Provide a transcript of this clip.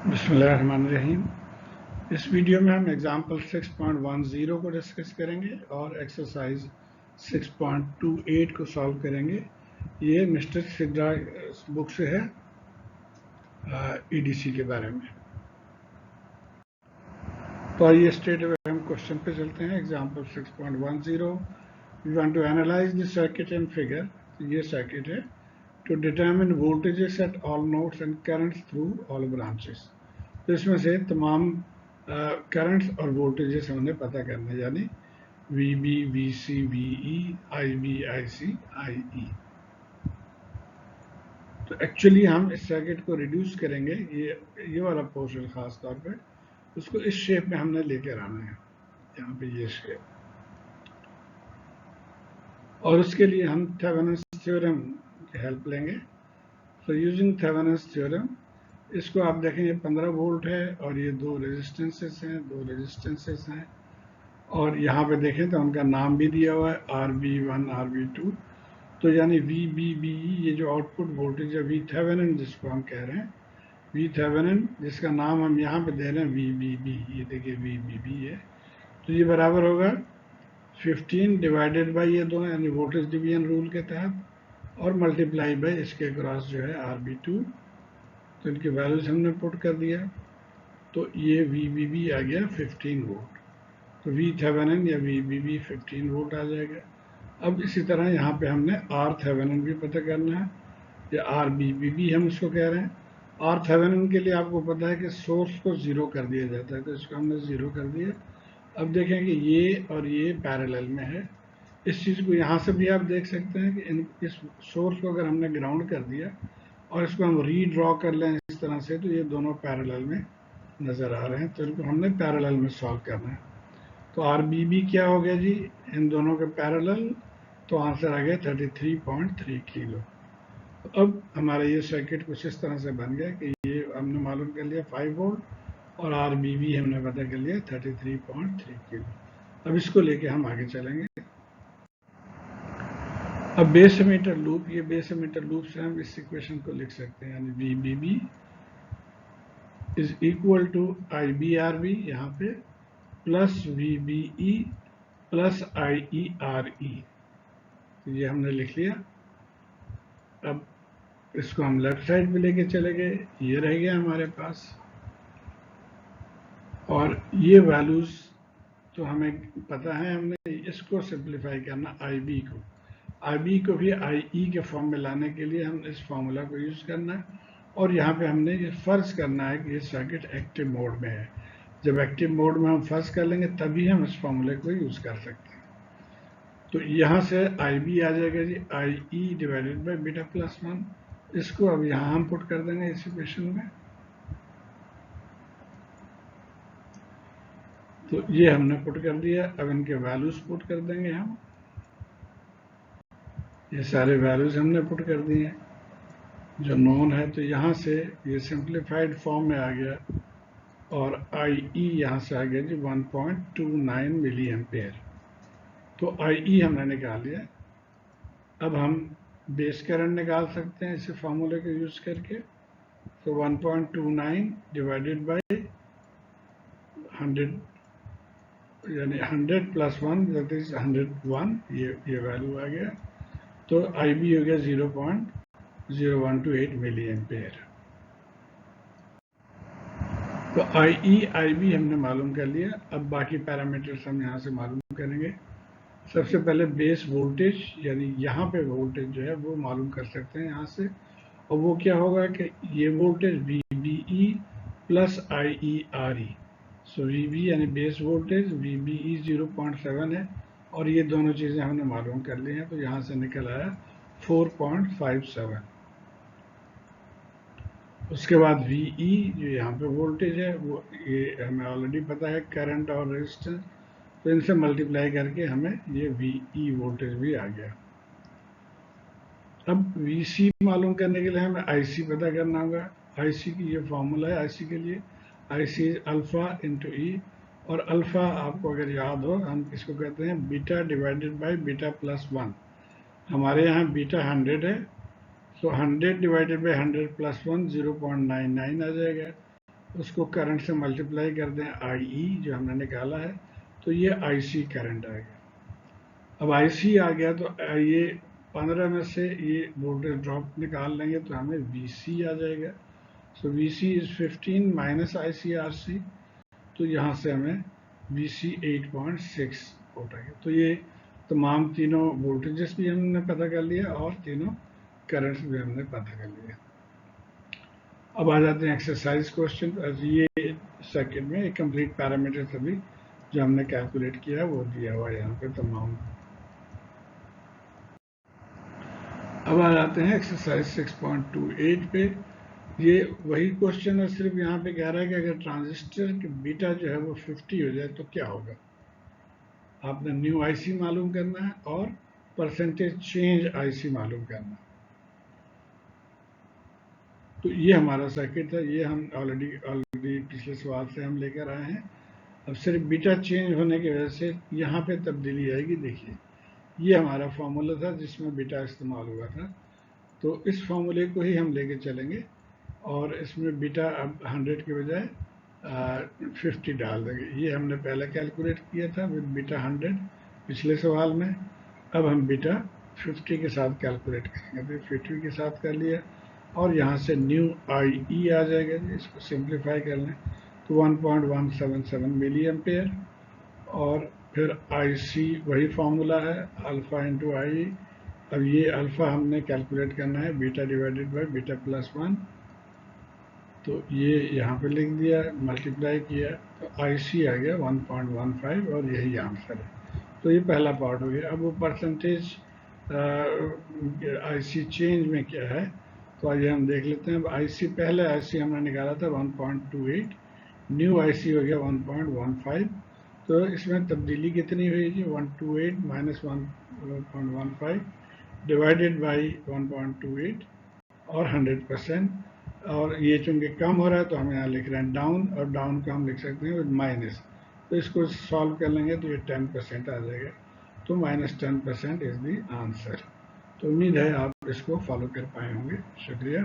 बिस्मिल्लाहिर्रहमानिर्रहीम। इस वीडियो में हम एग्जाम्पल 6.10 को डिस्कस करेंगे और एक्सरसाइज 6.28 को सॉल्व करेंगे। ये मिस्टर सिद्रा बुक से है, ईडीसी के बारे में। तो आइए स्ट्रेट अवे हम क्वेश्चन पे चलते हैं। Example 6.10, we want to analyze the circuit and figure. ये सर्किट है to determine voltages at all nodes and currents through all branches. तो इसमें से तमाम करंट्स और वोल्टेजेस हमने पता करना है, यानी VB, VC, VE, IB, IC, IE। तो एक्चुअली हम इस सर्किट को रिड्यूस करेंगे, ये वाला पोर्शन खास तौर पे उसको इस शेप में हमने लेकर आना है, यहाँ पे ये शेप। और उसके लिए हम थेवेनिन्स थ्योरम की हेल्प लेंगे। तो यूजिंग थेवेनिन्स थ्योरम, इसको आप देखें, ये 15 वोल्ट है और ये दो रेजिस्टेंसेस हैं, और यहाँ पे देखें तो उनका नाम भी दिया हुआ है RB1, RB2। तो यानी VBBE, ये जो आउटपुट वोल्टेज है VThevenin जिसको हम कह रहे हैं, VThevenin जिसका नाम हम यहाँ पे दे रहे हैं VBB, ये देखिए VBB है। तो ये बराबर होगा 15 डिवाइडेड बाई ये दोनों, यानी वोल्टेज डिवीजन रूल के तहत, और मल्टीप्लाई बाई इसके क्रॉस जो है RB2। तो इनकी वैल्यूज हमने पुट कर दिया, तो ये VBB आ गया 15 वोल्ट। तो VThevenin या VBB 15 वोल्ट आ जाएगा। अब इसी तरह यहाँ पे हमने RThevenin भी पता करना है, या RBB हम उसको कह रहे हैं। RThevenin के लिए आपको पता है कि सोर्स को ज़ीरो कर दिया जाता है, तो इसको हमने ज़ीरो कर दिया। अब देखें कि ये और ये पैरेलल में है। इस चीज़ को यहाँ से भी आप देख सकते हैं कि इस सोर्स को अगर हमने ग्राउंड कर दिया और इसको हम रीड्रॉ कर लें इस तरह से, तो ये दोनों पैरेलल में नज़र आ रहे हैं। तो इनको हमने पैरेलल में सॉल्व करना है। तो RBB क्या हो गया जी, इन दोनों के पैरेलल, तो आंसर आ गया 33.3 किलो। अब हमारा ये सर्किट कुछ इस तरह से बन गया कि ये हमने मालूम कर लिया 5 वोल्ट, और RBB हमने पता कर लिया 33.3 किलो। अब इसको लेके हम आगे चलेंगे। अब बेस एमीटर लूप, ये बेस एमीटर लूप से हम इस इक्वेशन को लिख सकते हैं, यानी VBB is equal to IBRB यहाँ पे प्लस VBE प्लस IERE। तो ये हमने लिख लिया। अब इसको हम लेफ्ट साइड पे लेके चले गए, ये रह गया हमारे पास। और ये वैल्यूज तो हमें पता है, हमने इसको सिंप्लीफाई करना IB को भी IE के फॉर्म में लाने के लिए हम इस फॉर्मूला को यूज़ करना है। और यहाँ पे हमने ये फर्ज करना है कि ये सर्किट एक्टिव मोड में है। जब एक्टिव मोड में हम फर्ज कर लेंगे तभी हम इस फॉर्मूले को यूज़ कर सकते हैं। तो यहाँ से IB आ जाएगा जी IE divided by beta plus 1। इसको अब यहाँ हम पुट कर देंगे इस इक्वेशन में। तो ये हमने पुट कर दिया। अब इनके वैल्यूज पुट कर देंगे हम। ये सारे वैल्यूज हमने पुट कर दिए जो नोन है। तो यहाँ से ये सिंप्लीफाइड फॉर्म में आ गया, और IE यहाँ से आ गया जी 1.29 मिली एम्पेयर। तो IE हमने निकाल लिया। अब हम बेस करंट निकाल सकते हैं इसी फार्मूले को यूज करके। तो 1.29 डिवाइडेड बाई 100, यानी 100 प्लस 1 दैट इज 101, ये वैल्यू आ गया। तो IB हो गया 0.0128 मिली एम्पेयर। तो IE IB हमने मालूम कर लिया। अब बाकी पैरामीटर्स हम यहाँ से मालूम करेंगे। सबसे पहले बेस वोल्टेज, यानी यहाँ पे वोल्टेज जो है वो मालूम कर सकते हैं यहाँ से। और वो क्या होगा कि ये वोल्टेज VBE प्लस IERE। सो VB यानी बेस वोल्टेज, VBE 0.7 है, और ये दोनों चीज़ें हमने मालूम कर ली हैं। तो यहाँ से निकल आया 4.57। उसके बाद VE जो यहाँ पे वोल्टेज है, वो ये हमें ऑलरेडी पता है, करंट और रेजिस्टेंस। तो इनसे मल्टीप्लाई करके हमें ये VE वोल्टेज भी आ गया। अब VC मालूम करने के लिए हमें IC पता करना होगा। IC की ये फॉर्मूला है IC के लिए, IC is alpha into E। और अल्फा आपको अगर याद हो, हम इसको कहते हैं beta divided by beta plus 1। हमारे यहाँ बीटा 100 है, तो 100 डिवाइडेड बाई 100 प्लस 1 0.99 आ जाएगा। उसको करंट से मल्टीप्लाई कर दें IE जो हमने निकाला है, तो ये IC करंट आ गया। अब IC आ गया तो ये 15 में से ये वोल्टेज ड्रॉप निकाल लेंगे तो हमें VC आ जाएगा। सो VC इज 15 माइनस ICRC, तो यहाँ से हमें VC 8.6 वोल्ट आ गया। तो ये तमाम तीनों वोल्टेजेस भी हमने पता कर लिया और तीनों करंट्स भी हमने पता कर लिया। अब आ जाते हैं एक्सरसाइज क्वेश्चन। ये सर्किट में एक कंप्लीट पैरामीटर सभी जो हमने कैलकुलेट किया वो दिया हुआ है यहाँ पे तमाम। अब आ जाते हैं एक्सरसाइज 6.28 पे। ये वही क्वेश्चन है, सिर्फ यहाँ पे कह रहा है कि अगर ट्रांजिस्टर की बीटा जो है वो 50 हो जाए तो क्या होगा। आपने न्यू IC मालूम करना है और परसेंटेज चेंज IC मालूम करना है। तो ये हमारा सर्किट है, ये हम ऑलरेडी पिछले सवाल से हम लेकर आए हैं। अब सिर्फ बीटा चेंज होने की वजह से यहाँ पे तब्दीली आएगी। देखिए ये हमारा फार्मूला था जिसमें बीटा इस्तेमाल हुआ था, तो इस फार्मूले को ही हम लेके चलेंगे और इसमें बीटा अब 100 के बजाय 50 डाल देंगे। ये हमने पहले कैलकुलेट किया था विद बीटा 100 पिछले सवाल में। अब हम बीटा 50 के साथ कैलकुलेट करेंगे, तो 50 के साथ कर लिया और यहाँ से न्यू IE आ जाएगा। इसको सिंप्लीफाई कर लें तो 1.177 मिली एम्पेयर, और फिर IC वही फार्मूला है अल्फ़ा इंटू IE। अब ये अल्फ़ा हमने कैलकुलेट करना है beta divided by beta plus 1, तो ये यहाँ पे लिख दिया, मल्टीप्लाई किया तो IC आ गया 1.15 और यही आंसर है। तो ये पहला पार्ट हो गया। अब वो परसेंटेज IC चेंज में क्या है तो आइए हम देख लेते हैं। अब IC पहले IC हमने निकाला था 1.28, न्यू IC हो गया 1.15, तो इसमें तब्दीली कितनी हुई? 128 माइनस 1.15 डिवाइडेड बाई 1.28 और 100%, और ये चूंकि कम हो रहा है तो हम यहाँ लिख रहे हैं डाउन, और डाउन का हम लिख सकते हैं विद माइनस, तो इसको सॉल्व कर लेंगे तो ये 10% आ जाएगा, तो -10% इज द आंसर। तो उम्मीद है आप इसको फॉलो कर पाए होंगे। शुक्रिया।